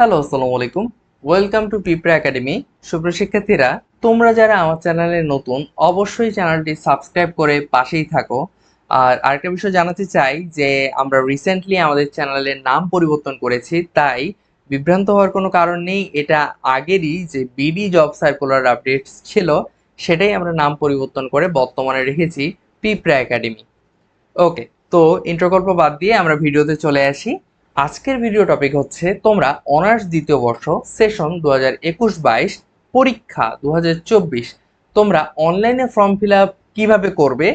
Hello, আসসালামু আলাইকুম। Welcome to পিঁপড়া একাডেমি। সুপ্রিয় শিক্ষার্থীরা, তোমরা যারা আমার চ্যানেলে নতুন, অবশ্যই চ্যানেলটি সাবস্ক্রাইব করে পাশেই থাকো। আর আরেকটা বিষয় জানাতে চাই যে আমরা রিসেন্টলি আমাদের চ্যানেলের নাম পরিবর্তন করেছি, তাই বিভ্রান্ত হওয়ার কোনো কারণ নেই। এটা আগেরই যে বিডি জব সার্কুলার আপডেটস ছিল, সেটাই আমরা নাম পরিবর্তন করে বর্তমানে রেখেছি পিঁপড়া একাডেমি। ওকে, তো ইন্ট্রো গল্প বাদ দিয়ে আমরা ভিডিওতে চলে আসি। আজকের ভিডিও টপিক হচ্ছে তোমরা অনার্স দ্বিতীয় বর্ষ সেশন 2021-22 পরীক্ষা 2024 তোমরা অনলাইনে ফর্ম ফিল আপ কীভাবে করবে,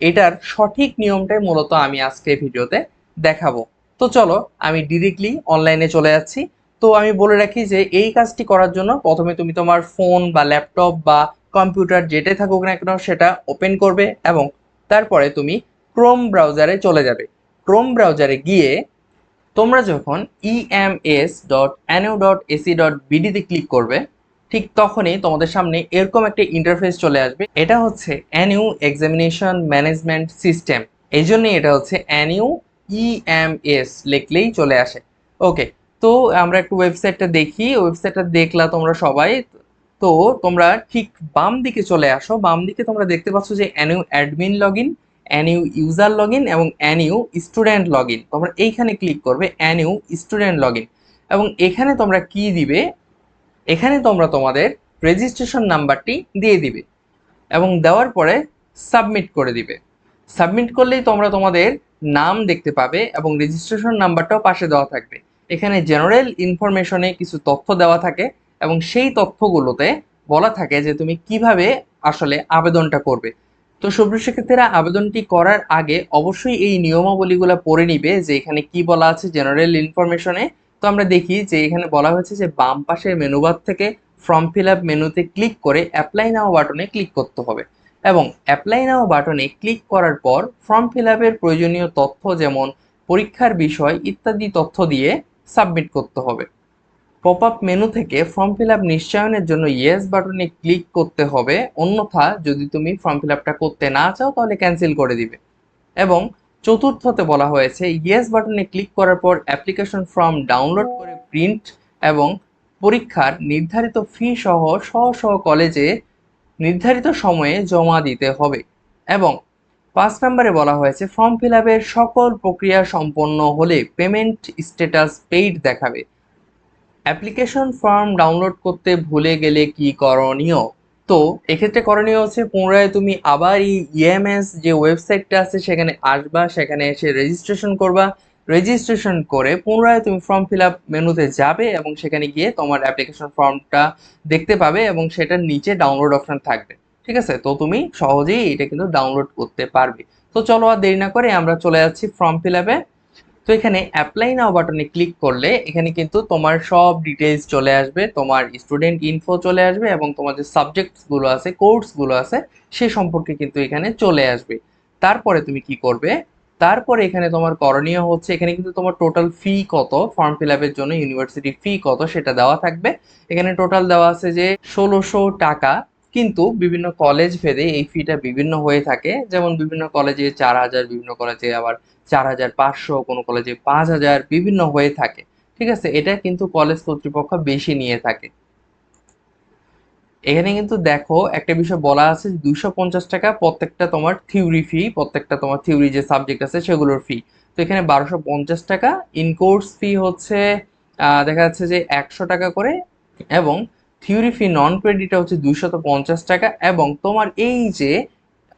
এটার সঠিক নিয়মটাই মূলত আমি আজকে ভিডিওতে দেখাবো। তো চলো আমি ডিরেক্টলি অনলাইনে চলে যাচ্ছি। তো আমি বলে রাখি যে এই কাজটি করার জন্য প্রথমে তুমি তোমার ফোন বা ল্যাপটপ বা কম্পিউটার যেটাই থাকুক না কেন সেটা ওপেন করবে এবং তারপরে তুমি ক্রোম ব্রাউজারে চলে যাবে। ক্রোম ব্রাউজারে গিয়ে তোমরা যখন ems.nu.ac.bd তে ক্লিক করবে, ঠিক তখনই তোমাদের সামনে এরকম একটা ইন্টারফেস চলে আসবে। এটা হচ্ছে এনইউ এক্সামিনেশন ম্যানেজমেন্ট সিস্টেম, এই জন্যই এটা হচ্ছে এনইউ ইএমএস লিখলেই চলে আসে। ওকে, তো আমরা একটু ওয়েবসাইটটা দেখি। ওয়েবসাইটটা দেখলা তোমরা সবাই। তো তোমরা ঠিক বাম দিকে চলে আসো। বাম দিকে তোমরা দেখতে পাচ্ছ যে NU admin log in, NU user log in এবং এনইউ স্টুডেন্ট লগ ইন। তোমরা এইখানে ক্লিক করবে এনইউ স্টুডেন্ট লগ ইন এবং এখানে তোমরা কি দিবে, এখানে তোমরা তোমাদের রেজিস্ট্রেশন নাম্বারটি দিয়ে দিবে এবং দেওয়ার পরে সাবমিট করে দিবে। সাবমিট করলেই তোমরা তোমাদের নাম দেখতে পাবে এবং রেজিস্ট্রেশন নাম্বারটাও পাশে দেওয়া থাকবে। এখানে জেনারেল ইনফরমেশনে কিছু তথ্য দেওয়া থাকে এবং সেই তথ্যগুলোতে বলা থাকে যে তুমি কিভাবে আসলে আবেদনটা করবে। তো সুপ্রিয় শিক্ষার্থীরা, আবেদনটি করার আগে অবশ্যই এই নিয়মাবলীগুলো পড়ে নিবে যে এখানে কি বলা আছে জেনারেল ইনফরমেশনে। তো আমরা দেখি যে এখানে বলা হয়েছে যে বাম পাশের মেনুবার থেকে ফর্ম ফিল আপ মেনুতে ক্লিক করে অ্যাপ্লাই নাও বাটনে ক্লিক করতে হবে এবং অ্যাপ্লাই নাও বাটনে ক্লিক করার পর ফর্ম ফিল আপের প্রয়োজনীয় তথ্য যেমন পরীক্ষার বিষয় ইত্যাদি তথ্য দিয়ে সাবমিট করতে হবে। পপ আপ মেনু থেকে ফর্ম ফিল আপ নিশ্চয়নের জন্য ইয়েস বাটনে ক্লিক করতে হবে, অন্যথা যদি তুমি ফর্ম ফিল আপটা করতে না চাও তাহলে ক্যান্সেল করে দিবে। এবং চতুর্থতে বলা হয়েছে ইয়েস বাটনে ক্লিক করার পর অ্যাপ্লিকেশন ফর্ম ডাউনলোড করে প্রিন্ট এবং পরীক্ষার নির্ধারিত ফি সহ কলেজে নির্ধারিত সময়ে জমা দিতে হবে। এবং 5 নম্বরে বলা হয়েছে ফর্ম ফিল আপের সকল প্রক্রিয়া সম্পন্ন হলে পেমেন্ট স্ট্যাটাস পেইড দেখাবে। অ্যাপ্লিকেশন ফর্ম ডাউনলোড করতে ভুলে গেলে কি করণীয়? তো এক্ষেত্রে করণীয় হচ্ছে পুনরায় তুমি আবার এই ইএমএস যে ওয়েবসাইটটা আছে সেখানে আসবা, সেখানে এসে রেজিস্ট্রেশন করবা। রেজিস্ট্রেশন করে পুনরায় তুমি ফর্ম ফিল আপ মেনুতে যাবে এবং সেখানে গিয়ে তোমার অ্যাপ্লিকেশন ফর্মটা দেখতে পাবে এবং সেটার নিচে ডাউনলোড অপশন থাকবে। ঠিক আছে, তো তুমি সহজেই এটা কিন্তু ডাউনলোড করতে পারবে। তো চলো আর দেরি না করে আমরা চলে যাচ্ছি ফর্ম ফিল আপে। তো এখানে অ্যাপ্লাই নাও বাটনে ক্লিক করলে এখানে কিন্তু তোমার সব ডিটেইলস চলে আসবে, তোমার স্টুডেন্ট ইনফো চলে আসবে এবং তোমার যে সাবজেক্টসগুলো আছে, কোর্সগুলো আছে সে সম্পর্কে কিন্তু এখানে চলে আসবে। তারপরে তুমি কি করবে, তারপরে এখানে তোমার করণীয় হচ্ছে এখানে কিন্তু তোমার টোটাল ফি কত, ফর্ম ফিল আপের জন্য ইউনিভার্সিটি ফি কত সেটা দেওয়া থাকবে। এখানে টোটাল দেওয়া আছে যে 1600 টাকা, কিন্তু বিভিন্ন কলেজ ভেদে এই ফিটা বিভিন্ন হয়ে থাকে। যেমন বিভিন্ন কলেজে 4000, বিভিন্ন কলেজে আবার 4500, কোনো কলেজে 5000, বিভিন্ন হয়ে থাকে। ঠিক আছে, এটা কিন্তু কলেজ কর্তৃপক্ষ বেশি নিয়ে থাকে। এখানে কিন্তু দেখো একটা বিষয় বলা আছে 250 টাকা প্রত্যেকটা তোমার থিওরি ফি, প্রত্যেকটা তোমার থিওরি যে সাবজেক্ট আছে সেগুলোর ফি। তো এখানে 1250 টাকা। ইন কোর্স ফি হচ্ছে দেখা যাচ্ছে যে 100 টাকা করে এবং থিওরি ফি নন ক্রেডিট হচ্ছে 250 টাকা। এবং তোমার এই যে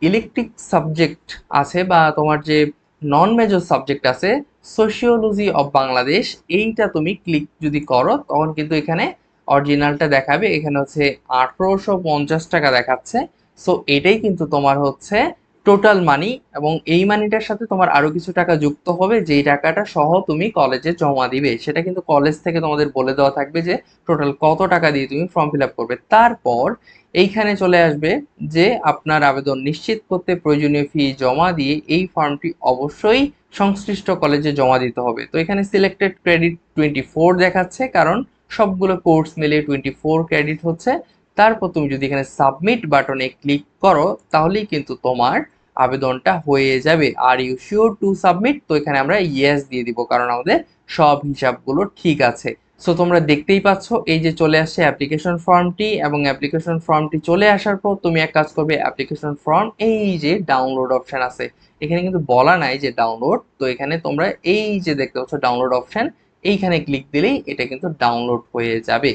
ইলেকট্রিক সাবজেক্ট আছে বা তোমার যে নন মেজর সাবজেক্ট আছে, সোশিওলজি অফ বাংলাদেশ, এইটা তুমি ক্লিক যদি করো তখন কিন্তু এখানে অরিজিনালটা দেখাবে। এখানে হচ্ছে 1850 টাকা দেখাচ্ছে। সো এটাই কিন্তু তোমার হচ্ছে টোটাল মানি এবং এই মানিটার সাথে তোমার আরো কিছু টাকা যুক্ত হবে, যেই টাকাটা সহ তুমি কলেজে জমা দিবে। সেটা কিন্তু কলেজ থেকে তোমাদের বলে দেওয়া থাকবে যে টোটাল কত টাকা দিয়ে তুমি ফর্ম ফিল আপ করবে। তারপর এইখানে চলে আসবে যে আপনার আবেদন নিশ্চিত করতে প্রয়োজনীয় ফি জমা দিয়ে এই ফর্মটি অবশ্যই সংশ্লিষ্ট কলেজে জমা দিতে হবে। তো এখানে সিলেক্টেড ক্রেডিট 24 দেখাচ্ছে, কারণ সবগুলো কোর্স মিলে 24 ক্রেডিট হচ্ছে। তারপর তুমি যদি এখানে সাবমিট বাটনে ক্লিক করো তাহলেই কিন্তু তোমার আবেদনটা হয়ে যাবে। Are you sure to submit, তো এখানে আমরা ইয়েস দিয়ে দিব কারণ আমাদের সব হিসাবগুলো ঠিক আছে। সো তোমরা দেখতেই পাচ্ছ এই যে চলে আসছে অ্যাপ্লিকেশন ফর্মটি, এবং অ্যাপ্লিকেশন ফর্মটি চলে আসার পর তুমি এক কাজ করবে, অ্যাপ্লিকেশন ফর্ম এই যে ডাউনলোড অপশন আছে, এখানে কিন্তু বলা নাই যে ডাউনলোড, তো এখানে তোমরা এই যে দেখতে পাচ্ছ ডাউনলোড অপশন, এইখানে ক্লিক দিলেই এটা কিন্তু ডাউনলোড হয়ে যাবে।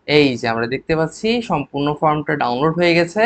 এই যে আমরা দেখতে পাচ্ছি সম্পূর্ণ ফর্মটা ডাউনলোড হয়ে গেছে।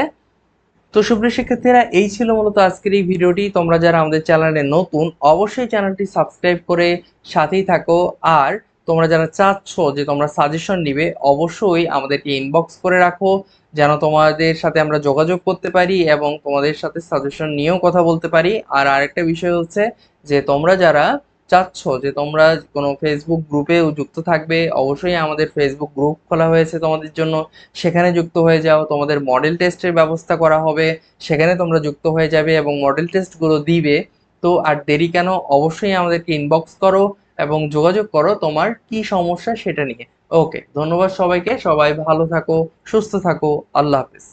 তো সুপ্রিয় শিক্ষার্থীরা, এই ছিল মূলত আজকের এই ভিডিওটি। তোমরা যারা আমাদের চ্যানেলে নতুন, অবশ্যই চ্যানেলটি সাবস্ক্রাইব করে সাথেই থাকো। আর তোমরা যারা চাচ্ছ যে তোমরা সাজেশন নিবে, অবশ্যই আমাদেরকে ইনবক্স করে রাখো, যেন তোমাদের সাথে আমরা যোগাযোগ করতে পারি এবং তোমাদের সাথে সাজেশন নিয়েও কথা বলতে পারি। আর আরেকটা বিষয় হচ্ছে যে তোমরা যারা চাচ্ছ যে তোমরা কোনো ফেসবুক গ্রুপেও যুক্ত থাকবে, অবশ্যই আমাদের ফেসবুক গ্রুপ খোলা হয়েছে তোমাদের জন্য, সেখানে যুক্ত হয়ে যাও। তোমাদের মডেল টেস্টের ব্যবস্থা করা হবে, সেখানে তোমরা যুক্ত হয়ে যাবে এবং মডেল টেস্টগুলো দিবে। তো আর দেরি কেন, অবশ্যই আমাদেরকে ইনবক্স করো এবং যোগাযোগ করো তোমার কি সমস্যা সেটা নিয়ে। ওকে, ধন্যবাদ সবাইকে, সবাই ভালো থাকো, সুস্থ থাকো, আল্লাহ হাফেজ।